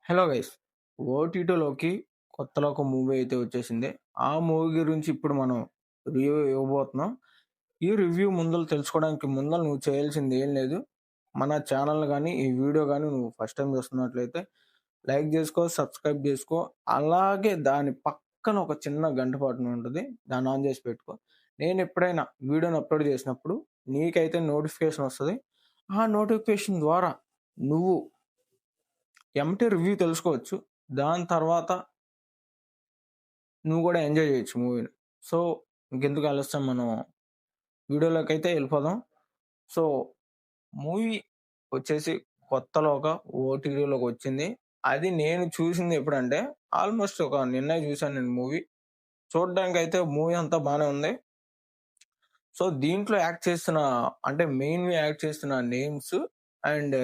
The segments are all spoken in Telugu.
Hello guys! ఓటీటీలోకి కొత్తలో ఒక మూవీ అయితే వచ్చేసింది. ఆ మూవీ గురించి ఇప్పుడు మనం రివ్యూ ఇవ్వబోతున్నాం. ఈ రివ్యూ ముందల తెలుసుకోవడానికి ముందల నువ్వు చేయాల్సింది ఏం లేదు. మన ఛానెల్‌ని గాని, ఈ వీడియో గాని నువ్వు ఫస్ట్ టైమ్ చూస్తున్నట్లయితే లైక్ చేసుకో, సబ్స్క్రైబ్ చేసుకో. అలాగే దాని పక్కన ఒక చిన్న గంట బటన్ ఉంటది. దాన్ని ఆన్ చేసి పెట్టుకో. నేను ఎప్పుడైనా వీడియోని అప్‌లోడ్ చేసినప్పుడు నీకైతే నోటిఫికేషన్ వస్తది. ఆ నోటిఫికేషన్ ద్వారా నువ్వు ఎమ్మటే రివ్యూ తెలుసుకోవచ్చు. దాని తర్వాత నువ్వు గూడా ఎంజాయ్ జేయొచ్చు మూవీని. సో, ఇంకెందుకు ఆలస్యం మనం వీడియోలోకైతే ఎళ్ళిపోదాం. సో, మూవీ వచ్చేసి కొత్తలోగా ఓటీటీలోకొచ్చింది. అది నేను చూసింది ఎప్పుడంటే, ఆల్‌మోస్ట్ ఒక నిన్నే చూసాను నేను మూవీ. చూడ్డానికైతే మూవీ అంతా బానే ఉంది. సో, దీంట్లో యాక్ట్ చేస్తున్న అంటే మెయిన్‌గా యాక్ట్ చేస్తున్న నేమ్స్ అండ్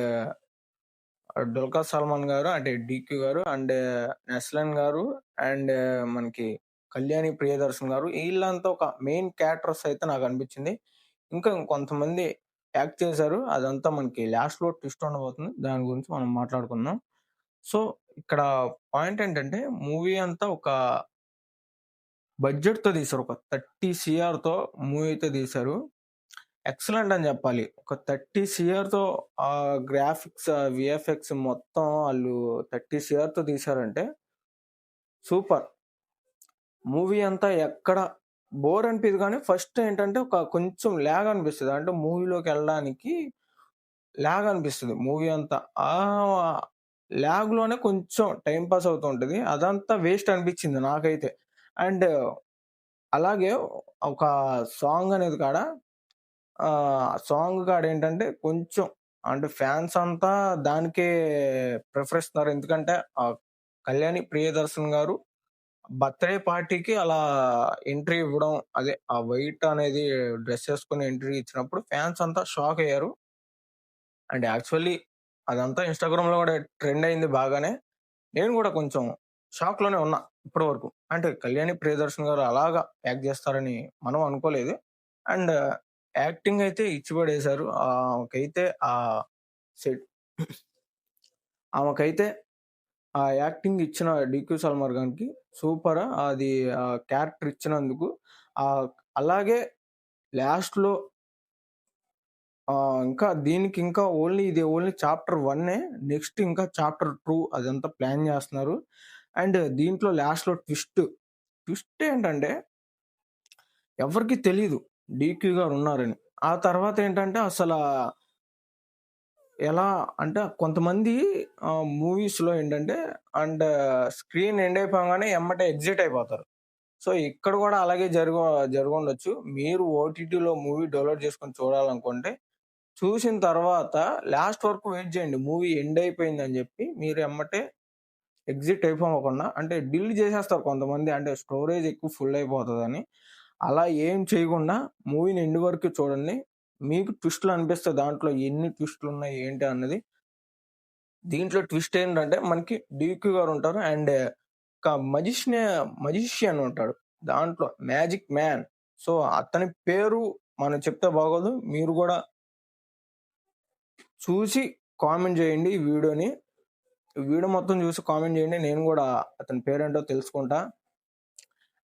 'డుల్కర్ సల్మాన్' గారు అంటే 'డీక్యూ' గారు అండ్ 'నెస్లన్' గారు అండ్ మనకి 'కళ్యాణి ప్రియదర్శన్' గారు ఈళ్ళంతా ఒక మెయిన్ క్యారెక్టర్స్ అయితే నాకనిపించింది. ఇంకా కొంతమంది యాక్ట్ చేశారు. అదంతా మనకి లాస్ట్‌లో ట్విస్ట్ ఉండబోతుంది. దాని గురించి మనం మాట్లాడుకుందాం. సో, ఇక్కడ పాయింట్ ఏంటంటే మూవీ అంతా ఒక బడ్జెట్‌తో తీశారు. ఒక 30,00,00,000తో మూవీ అయితే తీశారు. ఎక్సలెంట్ అని జెప్పాలి. ఒక 30,00,00,000తో గ్రాఫిక్స్, వీఎఫ్ఎక్స్ మొత్తం ఆళ్ళు 30,00,00,000తో తీశారంటే సూపర్. మూవీ అంతా ఎక్కడ బోర్ అనిపియదు గానీ, ఫస్ట్ ఏంటంటే ఒక కొంచెం ల్యాగ్ అనిపిస్తది. అంటే మూవీలోకెళ్ళడానికి ల్యాగ్ అనిపిస్తది మూవీ అంతా. ల్యాగ్‌లోనే కొంచెం టైమ్ పాస్ అవుతూ ఉంటది. అదంతా వేస్ట్ అనిపిచ్చింది నాకైతే. అండ్ అలాగే ఒక సాంగ్ అనేది కాడ సాంగ్ కాడేంటంటే కొంచెం అంటే ఫ్యాన్స్ అంతా దానికే ప్రిఫర్ ఇస్తున్నారు. ఎందుకంటే కళ్యాణి ప్రియదర్శన్ గారు బర్త్‌డే పార్టీకి అలా ఎంట్రీ ఇవ్వడం, అదే ఆ వైట్ అనేది డ్రెస్ ఏసుకొని ఎంట్రీ ఇచ్చినప్పుడు ఫ్యాన్స్ అంతా షాక్ అయ్యారు. అండ్ యాక్చువల్లీ అదంతా ఇన్‌స్టాగ్రామ్‌లో గూడా ట్రెండ్ అయింది బాగానే. నేను గూడా కొంచెం షాక్‌లోనే ఉన్నా ఇప్పటి వరకు. అంటే కళ్యాణి ప్రియదర్శన్ గారు అలాగా యాక్ట్ జేస్తారని మనం అనుకోలేదు. అండ్ యాక్టింగ్ అయితే ఇచ్చి పడేశారు. ఆమెకైతే సెట్ ఆమెకైతే ఆ యాక్టింగ్ ఇచ్చిన 'డీక్యూ సల్మాన్' గారికి సూపర్. అది క్యారెక్టర్ ఇచ్చినందుకు. అలాగే లాస్ట్‌లో ఇంకా దీనికి ఇంకా ఇది ఓన్లీ చాప్టర్ 1 నెక్స్ట్ ఇంకా చాప్టర్ 2 అదంతా ప్లాన్ జేస్తున్నారు. అండ్ దీంట్లో లాస్ట్‌లో ట్విస్ట్ ఏంటంటే ఎవరికీ తెలీదు 'డీక్యూ' గారు ఉన్నారని. ఆ తర్వాత ఏంటంటే ఎలా అంటే కొంతమంది మూవీస్‌లో ఏంటంటే అండ్ స్క్రీన్ ఎండ్ అయిపోగానే ఎమ్మటే ఎగ్జిట్ అయిపోతారు. సో, ఇక్కడ గూడా అలాగే జరుగుండొచ్చు. మీరు ఓటీటీలో మూవీ డౌన్‌లోడ్ చేసుకొని చూడాలనుకుంటే, చూసిన తర్వాత లాస్ట్ వరకు వెయిట్ జేయండి. మూవీ ఎండ్ అయిపోయిందని జెప్పి మీరు ఎమ్మటే ఎగ్జిట్ అయిపోకుండా అంటే డిలీట్ జేసేస్తారు కొంతమంది. అంటే స్టోరేజ్ ఎక్కువ ఫుల్ అయిపోతదని. అలా ఏం చేయకుండా మూవీని ఎండ్ వరకు చూడండి. మీకు ట్విస్ట్‌లు అనిపిస్తాయి దాంట్లో ఎన్ని ట్విస్ట్‌లున్నాయి ఏంటి అన్నది. దీంట్లో ట్విస్ట్ ఏంటంటే మనకి 'డీక్యూ' గారు ఉంటారు. అండ్ ఒక మజిషియన్ ఉంటాడు. దాంట్లో మ్యాజిక్ మ్యాన్. సో, అతని పేరు మనం చెప్తే బాగోదు. మీరు గూడా చూసి కామెంట్ జేయండి ఈ వీడియోని. ఈ వీడియో మొత్తం చూసి కామెంట్ జేయండి. నేను గూడా అతని పేరేంటో తెలుసుకుంటా.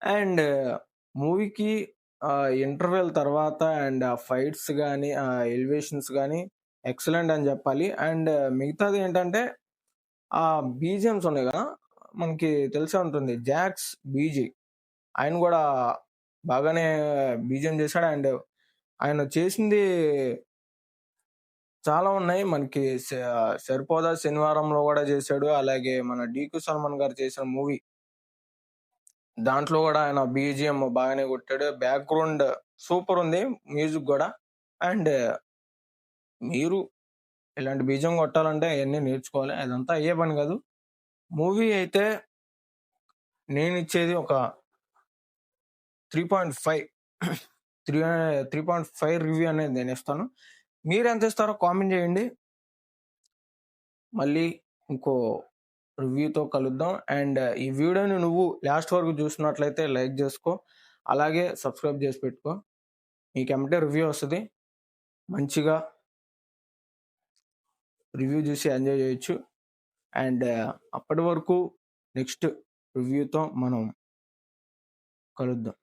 అండ్ మూవీకి ఇంటర్వెల్ తర్వాత అండ్ ఆ ఫైట్స్ గాని, ఎలివేషన్స్ గాని ఎక్సలెంట్ అని జెప్పాలి. అండ్ మిగతాది ఏంటంటే బీజీఎమ్స్ ఉన్నాయి గదా! మనకి తెలిసే ఉంటుంది. 'జాక్స్ బీజీ' ఆయన గూడా బాగానే బీజీఎం చేశాడు. అండ్ ఆయన చేసింది చాలా ఉన్నాయి. మనకి 'సరిపోదా శనివారంలో' గూడా చేశాడు. అలాగే మన 'డీక్యూ సల్మాన్' గారు చేసిన మూవీ దాంట్లో గూడా ఆయన బీజీఎం బాగానే కొట్టాడు. బ్యాక్‌గ్రౌండ్ సూపర్ ఉంది. మ్యూజిక్ గూడా. అండ్ మీరు ఇలాంటి బీజీఎం కొట్టాలంటే అయన్నీ నేర్చుకోవాలి. అదంతా అయ్యే పని గాదు. మూవీ అయితే నేనిచ్చేది ఒక 3.5 3.5 రివ్యూ అనేది నేనిస్తాను. మీరెంత ఇస్తారో కామెంట్ జేయండి. మళ్ళీ ఇంకో రివ్యూతో కలుద్దాం. అండ్ ఈ వీడియోని నువ్వు లాస్ట్ వరకు చూసినట్లయితే లైక్ జేసుకో. అలాగే సబ్స్క్రైబ్ జేసి పెట్టుకో. నీకెమ్మటే రివ్యూ వస్తది. మంచిగా రివ్యూ జూసి ఎంజాయ్ జేయొచ్చు. అండ్ అప్పటి వరకు నెక్స్ట్ రివ్యూతో మనం కలుద్దాం.